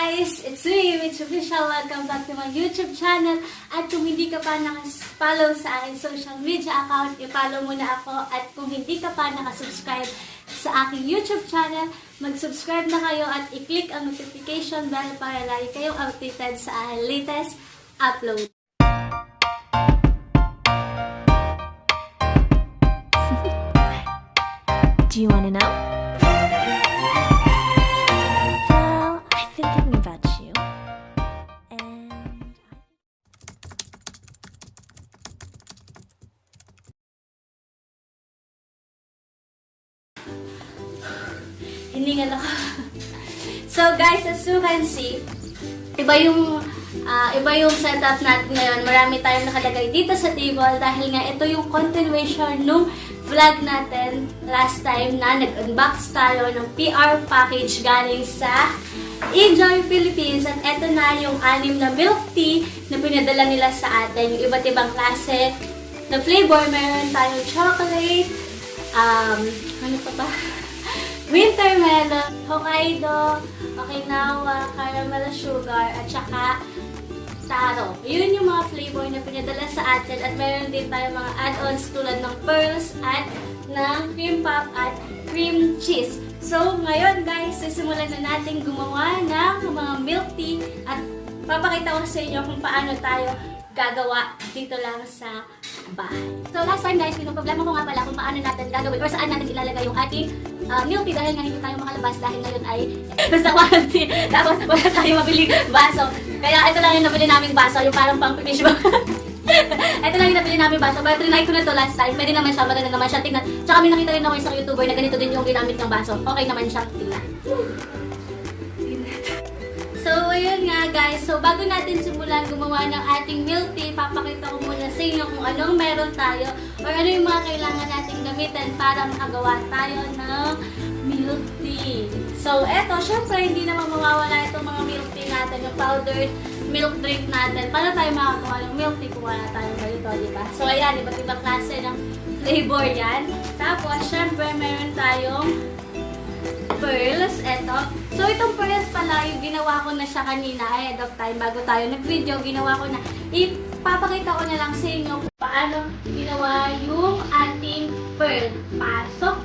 guys! It's me, Mitch Official. Welcome back to my YouTube channel. At kung hindi ka pa nakapollow sa aking social media account, i-follow mo na ako. At kung hindi ka pa nakasubscribe sa aking YouTube channel, mag-subscribe na kayo at i-click ang notification bell para lagi kayong updated sa aking latest upload. Do you want to know? Well, I've been thinking about you. And Hiningal ako. So guys, as you can see, iba yung setup natin ngayon. Marami tayong nakalagay dito sa table dahil nga ito yung continuation nung vlog natin last time na nag-unbox tayo ng PR package galing sa Enjoy Philippines. At ito na yung 6 na milk tea na pinadala nila sa atin. Yung iba't ibang klase na flavor. Meron tayong chocolate, ano pa ba? Winter melon, Hokkaido, Okinawa, caramel sugar, at saka taro. Yun yung mga flavor na pinadala sa atin. At meron din tayo mga add-ons tulad ng pearls at ng cream puff at cream cheese. So, ngayon guys, sisimulan na natin gumawa ng mga milk tea at papakita ko sa inyo kung paano tayo gagawa dito lang sa bahay. So, last time guys, pinoproblema ko nga pala kung paano natin gagawin or saan natin ilalagay yung ating milk tea dahil nga hindi tayo makalabas dahil ngayon ay sa quarantine. Tapos wala tayong mabiling baso. Kaya ito lang yung nabili naming baso, yung parang pang-finish ba? Ito lang yung nabili naming baso. Pero trinay ko na to last time. Pwede naman siya, maganda naman siya. Tingnan. Tsaka may nakita rin ako isang YouTuber na ganito din yung ginamit ng baso. Okay naman siya. Tingnan. So, ayun nga guys. So, bago natin simulan gumawa ng ating milk tea, papakita ko muna sa inyo kung anong meron tayo or ano yung mga kailangan nating gamitin para makagawa tayo ng milk tea. So, eto, syempre, hindi naman mawawala itong mga milk tea natin, yung powdered milk drink natin. Para tayo makagawa ng milk tea kung wala tayong ganito, diba? So, ayan, iba't ibang klase ng flavor yan. Tapos, syempre, meron tayong pearls, eto. So, itong pearls pala, yung ginawa ko na siya kanina ahead of time, bago tayo nag-video, ginawa ko na. Ipapakita ko na lang sa inyo kung paano ginawa yung ating pearl. Pasok.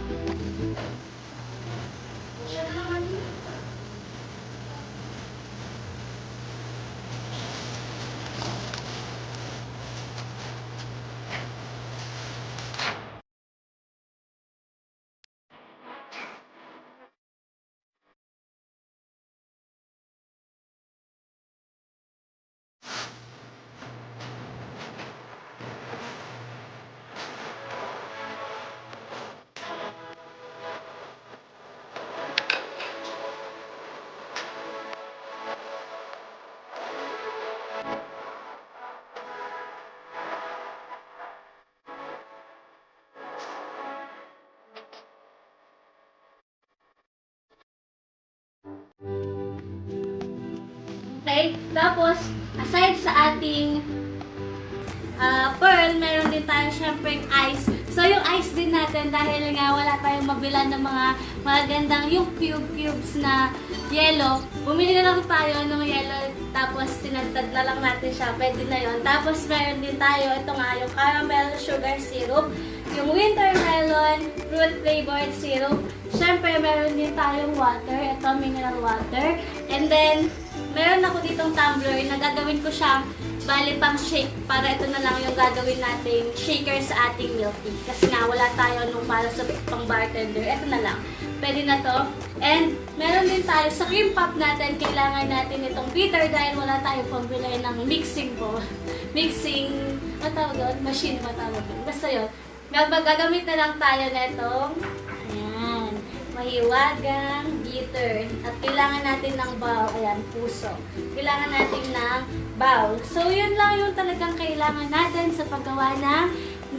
Okay? Tapos, aside sa ating pearl, meron din tayo syempre ice. So, yung ice din natin, dahil nga wala tayong mabilan ng mga magandang yung cubes na yellow, bumili na lang tayo ng yellow, tapos tinagtad na lang natin siya. Pwede na yun. Tapos, meron din tayo, ito nga, yung caramel sugar syrup, yung winter melon fruit flavored syrup. Syempre, meron din tayong water. Ito, mineral water. And then, meron ako ditong tumbler na gagawin ko siyang bali pang shake para ito na lang yung gagawin nating shaker sa ating milk tea. Kasi nga, wala tayo nung para sa pang bartender. Ito na lang. Pwede na to. And, meron din tayo sa cream puff natin. Kailangan natin itong beater dahil wala tayong pambili ng mixing bowl. Mixing, matawag doon? Machine matawag doon. Basta yun. Gagamit na lang tayo na itong mahiwagang beater. At kailangan natin ng bowl. Ayan, puso. Kailangan natin ng bowl. So, yun lang yung talagang kailangan natin sa paggawa ng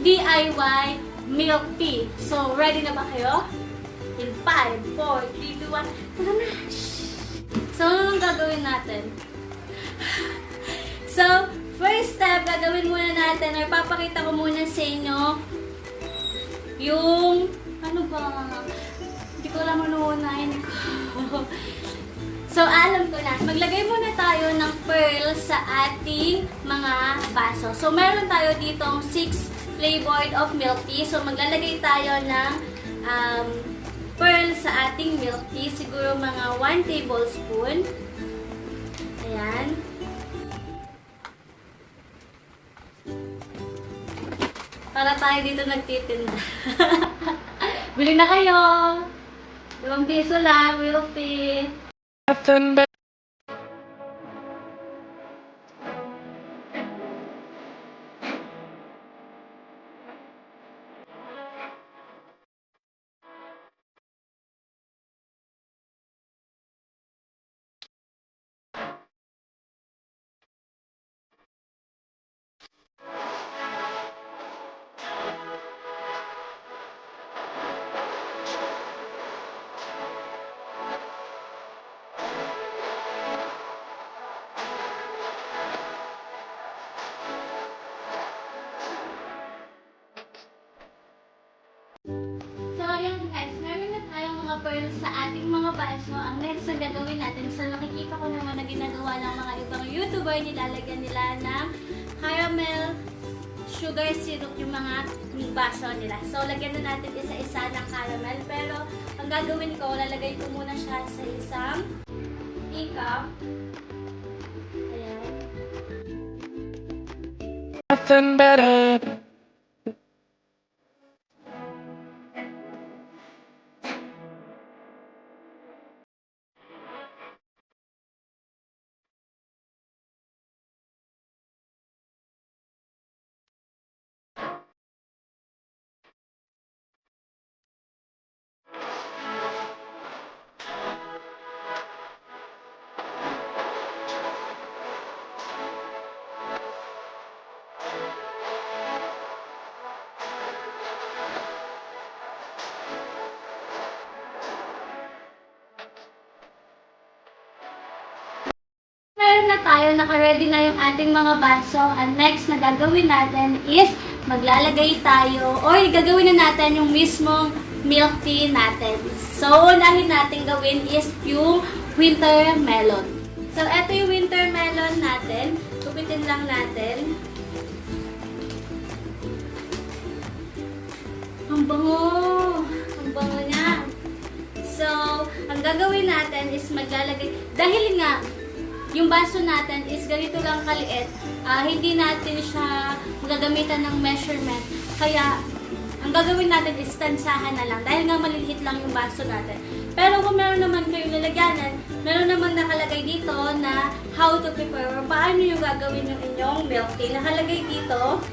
DIY milk tea. So, ready na ba kayo? In 5, 4, 3, 2, 1, tara na! So, ano nang gagawin natin? So, first step, gagawin muna natin, or papakita ko muna sa inyo yung, ano ba? Hindi ko alam ano unahin ko. So, alam ko na. Maglagay muna tayo ng pearl sa ating mga baso. So, meron tayo ditong 6 flavored of milk tea. So, maglalagay tayo ng pearl sa ating milk tea. Siguro mga 1 tablespoon. Ayan. Para tayo dito nagtitinda. Bili na kayo! 2 piso lang, milk tea. Nothing but So, ayan guys, meron na tayong mga pearls sa ating mga baso. Ang next na gagawin natin, so nakikita ko naman na ginagawa ng mga ibang YouTuber, nilalagyan nila ng caramel sugar syrup yung mga baso nila. So, lagyan na natin isa-isa ng caramel. Pero, ang gagawin ko, lalagay ko muna siya sa isang teacup. Ayan. nothing better. Meron na tayo, naka-ready na yung ating mga baso. And next na gagawin natin is maglalagay tayo or gagawin na natin yung mismong milk tea natin. So, unahin natin gawin is yung winter melon. So, eto yung winter melon natin. Kupitin lang natin. Ang bango! Ang bango niya. So, ang gagawin natin is maglalagay, dahil nga, yung baso natin is ganito lang kaliit, hindi natin siya magagamitan ng measurement. Kaya, ang gagawin natin is tansyahan na lang. Dahil nga maliliit lang yung baso natin. Pero kung meron naman kayong lalagyanan, meron naman nakalagay dito na how to prepare or paano yung gagawin yung inyong milk tea. Nakalagay dito,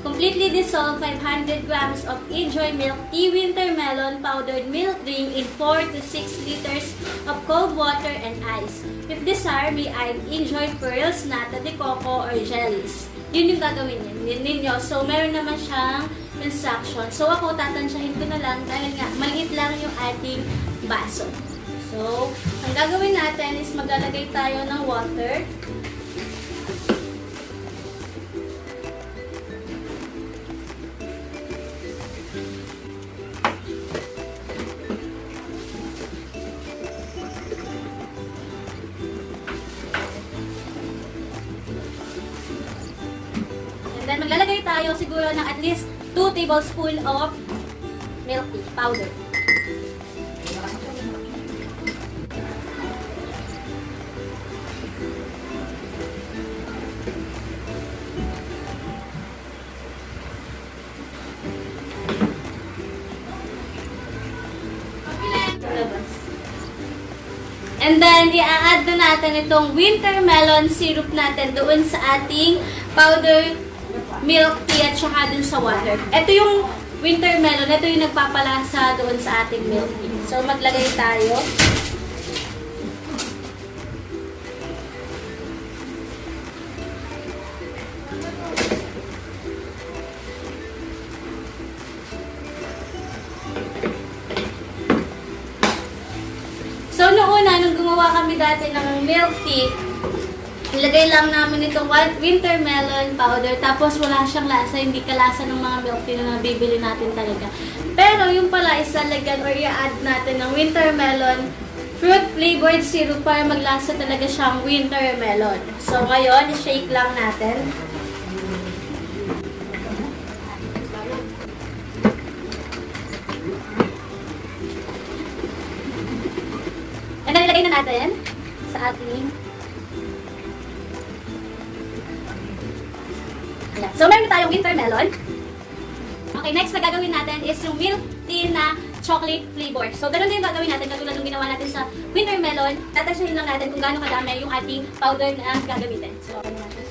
completely dissolve 500 grams of Enjoy Milk Tea Winter Melon Powdered Milk Drink in 4 to 6 liters of cold water and ice. If desired, may add Enjoy Pearls, nata de coco, or jellies. Yun yung gagawin ninyo. So, meron naman siyang instruction. So, ako tatansyahin ko na lang dahil nga maliit lang yung ating baso. So, ang gagawin natin is maglalagay tayo ng water. And then maglalagay tayo siguro ng at least 2 tablespoons of milk tea powder. And then, i-add na natin itong winter melon syrup natin doon sa ating powder milk tea at saka dun sa water. Ito yung winter melon, ito yung nagpapalasa doon sa ating milk tea. So, maglagay tayo. So, noong una, nung gumawa kami dati ng milk tea, ilagay lang namin itong winter melon powder, tapos wala siyang lasa, hindi kalasa ng mga milk tea na nabibili natin talaga. Pero yung pala is lalagyan or i-add natin ng winter melon fruit flavored syrup para maglasa talaga siyang winter melon. So ngayon, i-shake lang natin. And then ilagay na natin sa ating ayan. So meron tayong winter melon. Okay, next na gagawin natin is yung milk tea na chocolate flavor. So, ganun din yung gagawin natin, katulad ng ginawa natin sa winter melon. Tatasyahin lang natin kung gaano kadami yung ating powder na gagamitin. So, ano natin?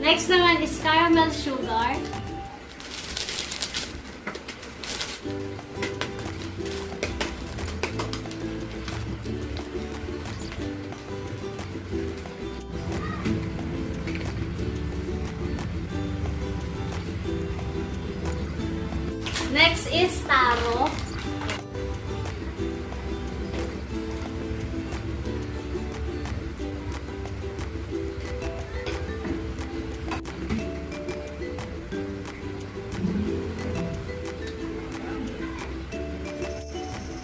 Next naman is caramel sugar. Next is taro.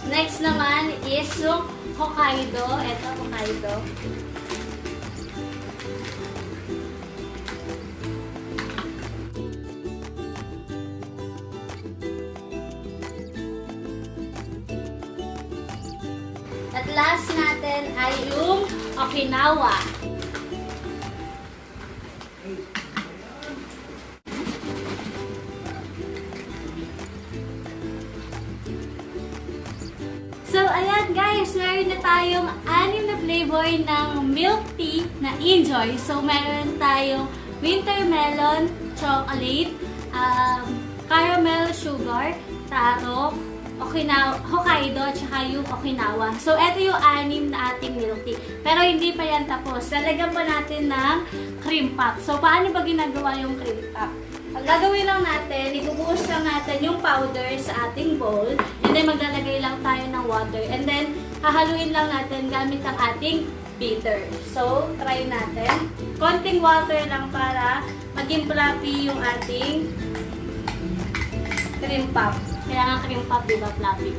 Next naman is yung Hokkaido. Ito, Hokkaido. At last natin ay yung Okinawa. So, ayan guys, meron na tayong 6 na flavor ng milk tea na Enjoy. So, meron tayong winter melon, chocolate, caramel sugar, taro, Hokkaido, at saka yung Okinawa. So, ito yung 6 na ating milk tea. Pero hindi pa yan tapos. Lalagyan pa natin ng cream puff. So, paano ba ginagawa yung cream puff? Ang gagawin lang natin, ibubuhos lang natin yung powder sa ating bowl. And then, maglalagay lang tayo ng water. And then, hahaluin lang natin gamit ang ating beater. So, try natin. Konting water lang para maging fluffy yung ating cream puff. Kailangan cream puff, diba? Fluffy.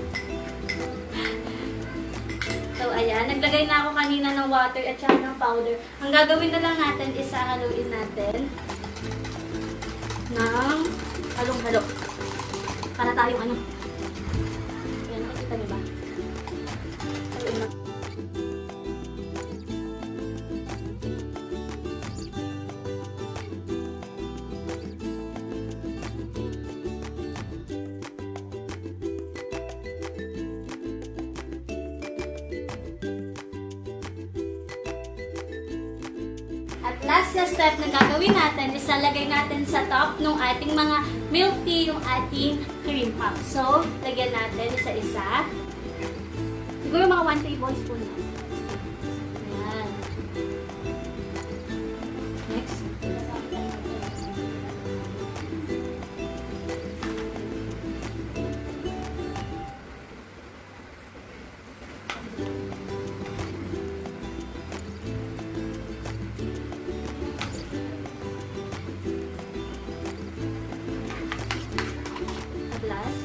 So, ayan. Naglagay na ako kanina ng water at saka ng powder. Ang gagawin na lang natin is hahaluin natin ng halong-halo. Para tayong ano. Ayan, nakikita niyo ba? Haluin na. At last na step na gagawin natin is lalagay natin sa top ng ating mga milk tea yung ating cream puff. So, lagyan natin isa-isa. Siguro mga 1 tablespoon na. Ayan. Next. Last.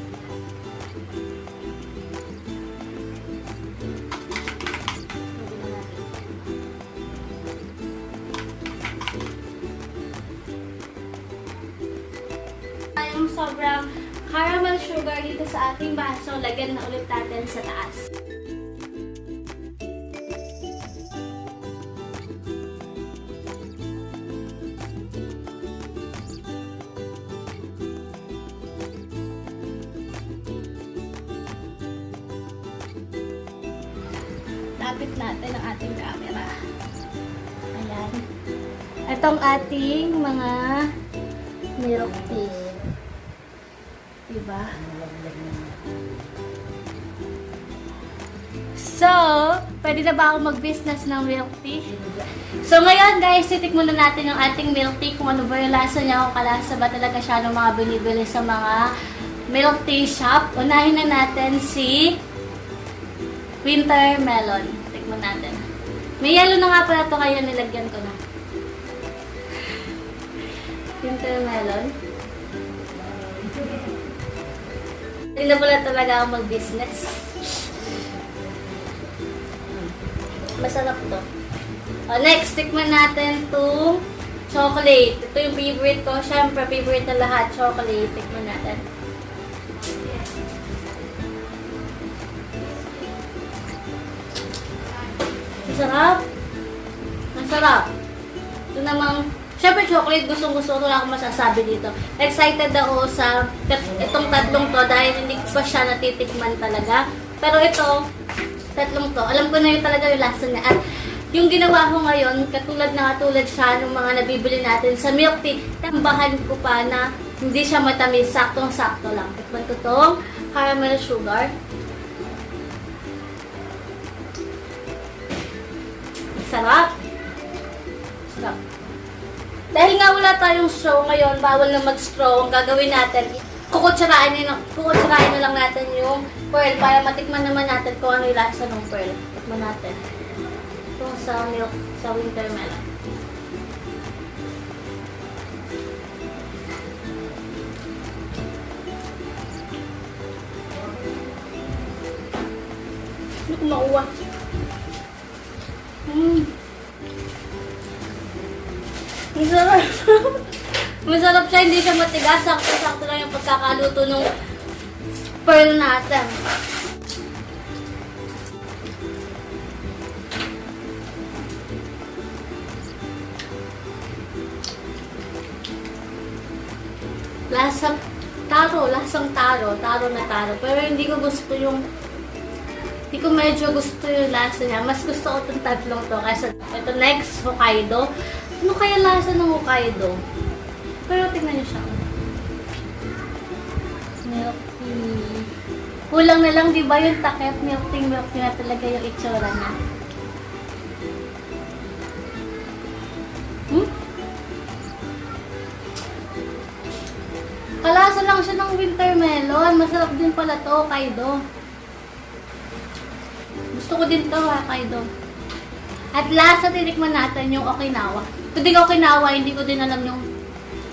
Yung sobrang caramel sugar dito sa ating baso, lagyan na ulit natin sa taas. Lapit natin ang ating camera. Ayan. Itong ating mga milk tea. Diba? So, pwede na ba ako mag-business ng milk tea? So ngayon guys, titikman na natin yung ating milk tea, kung ano ba yung lasa niya, kung kalasa ba talaga siya ng mga binibili sa mga milk tea shop. Unahin na natin si winter melon. Tikman natin. May yellow na nga pala ito, kaya nilagyan ko na. Winter melon. Hindi na pala talaga ako mag-business. Masarap to. Next, tikman natin itong chocolate. Ito yung favorite ko. Siyempre, favorite na lahat. Chocolate. Tikman natin. Masarap. Masarap. Ito namang, siyempre chocolate, gustong-gusto ko, wala akong masasabi dito. Excited ako sa itong tatlong to dahil hindi ko pa siya natitikman talaga. Pero ito, tatlong to, alam ko na yung talaga yung lasa niya. At yung ginawa ko ngayon, katulad siya ng mga nabibili natin sa milk tea. Tambahan ko pa na hindi siya matamis, saktong-sakto lang. Tikman ko tong caramel sugar. Sarap. Sarap. Dahil nga wala tayong straw ngayon, bawal na mag-straw. Ang gagawin natin, kukutsarain na lang natin yung pearl para matikman naman natin kung ano yung lasa ng pearl. Tikman natin. Ito sa milk, sa winter melon. Hindi ko makuha. Masarap. Masarap siya, hindi siya matigas. Sakto-sakto lang yung pagkakaluto ng pearl natin. Lasang taro na taro. Pero hindi ko gusto yung, hindi ko medyo gusto yung lasa niya. Mas gusto ko itong tatlong to. Kasi ito next, Hokkaido. Ano kaya lasa ng Hokkaido? Pero tingnan niyo siya. Milk tea. Kulang na lang, di ba yung takip? Milk tea na talaga yung itsura na. Kalasa lang siya ng winter melon. Masarap din pala to, Hokkaido. Gusto ko din to, Hokkaido. At last na tinikman natin yung Okinawa. Ito din Okinawa, hindi ko din alam yung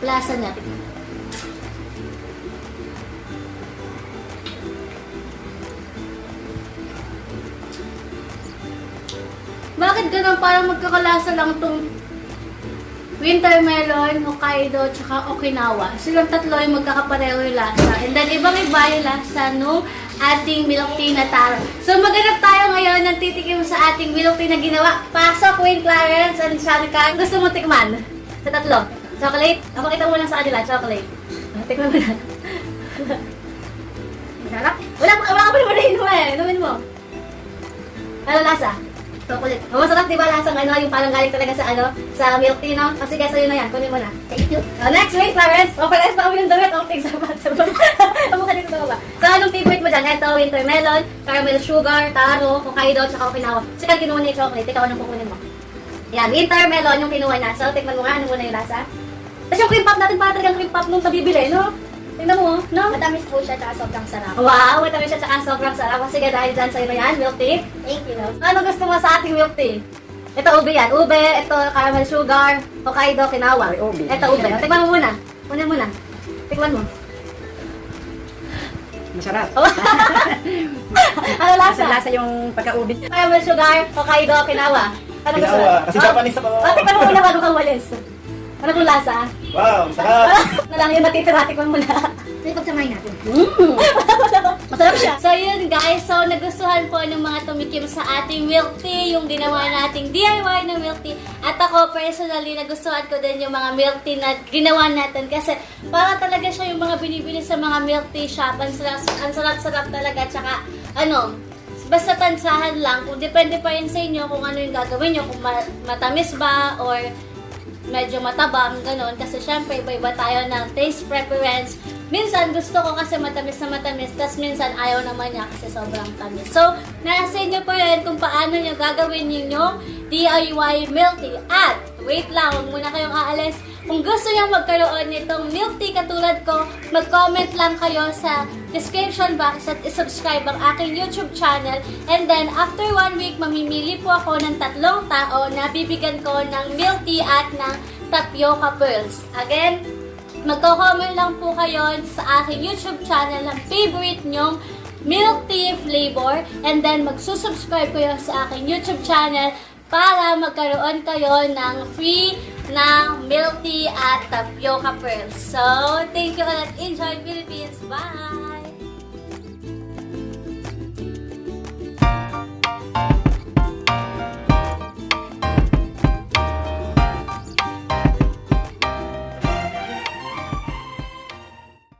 lasa niya. Bakit ganun? Parang magkakalasa lang tong winter melon, Hokkaido, tsaka Okinawa. Silang tatlo yung magkakapareho yung lasa. And then, ibang-iba yung lasa nung ating milk tea na taro. So, maghanap tayo ngayon ng titikim sa ating milk tea na ginawa. Pasok, Queen Clarence and Shanika. Gusto mo tikman? Sa tatlo. Chocolate? Ako kita muna sa kanila, chocolate. Tikman mo na. Masarap? Wala ka pa naman inumin mo. Ano lasa? Chocolate. Oh, masarap, di ba? Lasang ano, yung parang galing talaga sa ano, sa milk tea, no? Kasi kaya sa'yo na yan. Kunin mo na. Thank you. Next week, Clarence. Pares pa kami ng damit. Tig sa bata. Amo ka dito ba? So, anong favorite mo dyan? Ito, winter melon, caramel sugar, taro, Hokkaido, tsaka Okinawa. So, kaya kinuha niya yung chocolate. Ikaw, anong kukunin mo? Yan, winter melon yung kinuha niya. So, tikman mo nga, ano muna yung lasa? Tapos yung cream puff natin, para talagang cream puff nung pabibili, no? Tingnan mo, no? Matamis po siya, tsaka sobrang sarap. Wow, matamis siya, tsaka sobrang sarap. Sige, dahil dyan sa'yo na yan, milk tea. Thank you, love. Ano gusto mo sa ating milk tea? Ito, ube yan. Ube, ito, caramel sugar, Hokkaido, Okinawa. Ube. Ito, ube. Tikman mo muna. Kunin mo na. Tikman mo. Masarap. Ano lasa? Lasa yung pagka-ube. Caramel sugar, Hokkaido, Okinawa. Ano gusto mo? Kasi Japanese ako. Tikman mo muna bago kang walis. Ano kung lasa? Wow, sarap. Na lang yung matitira, tikman mo na. Ito pagsamahin natin. Masarap siya. So yun guys, so nagustuhan po ng mga tumikim sa ating milk tea, yung ginawa nating DIY na milk tea. At ako personally, nagustuhan ko din yung mga milk tea na ginawa natin kasi para talaga siya yung mga binibili sa mga milk tea shop. Ang sarap-sarap talaga. Tsaka ano, basta tansahan lang. Kung depende pa rin sa inyo kung ano yung gagawin nyo. Kung matamis ba or medyo matabang, gano'n. Kasi syempre, iba-iba tayo ng taste preference. minsan gusto ko kasi matamis na matamis, tas minsan ayaw naman niya kasi sobrang tamis. So, nasa inyo po yan kung paano nyo gagawin yung DIY milk tea. At, wait lang, huwag muna kayong aalis. Kung gusto nyo magkaroon nitong milk tea katulad ko, mag-comment lang kayo sa description box at isubscribe ang aking YouTube channel. And then, after 1 week, mamimili po ako ng 3 tao na bibigyan ko ng milk tea at ng tapioca pearls. Again, magko-comment lang po kayo sa aking YouTube channel ng favorite nyong milk tea flavor. And then, magsusubscribe kayo sa aking YouTube channel para magkaroon kayo ng free na milk tea at tapioca pearls. So, thank you and enjoy Philippines. Bye!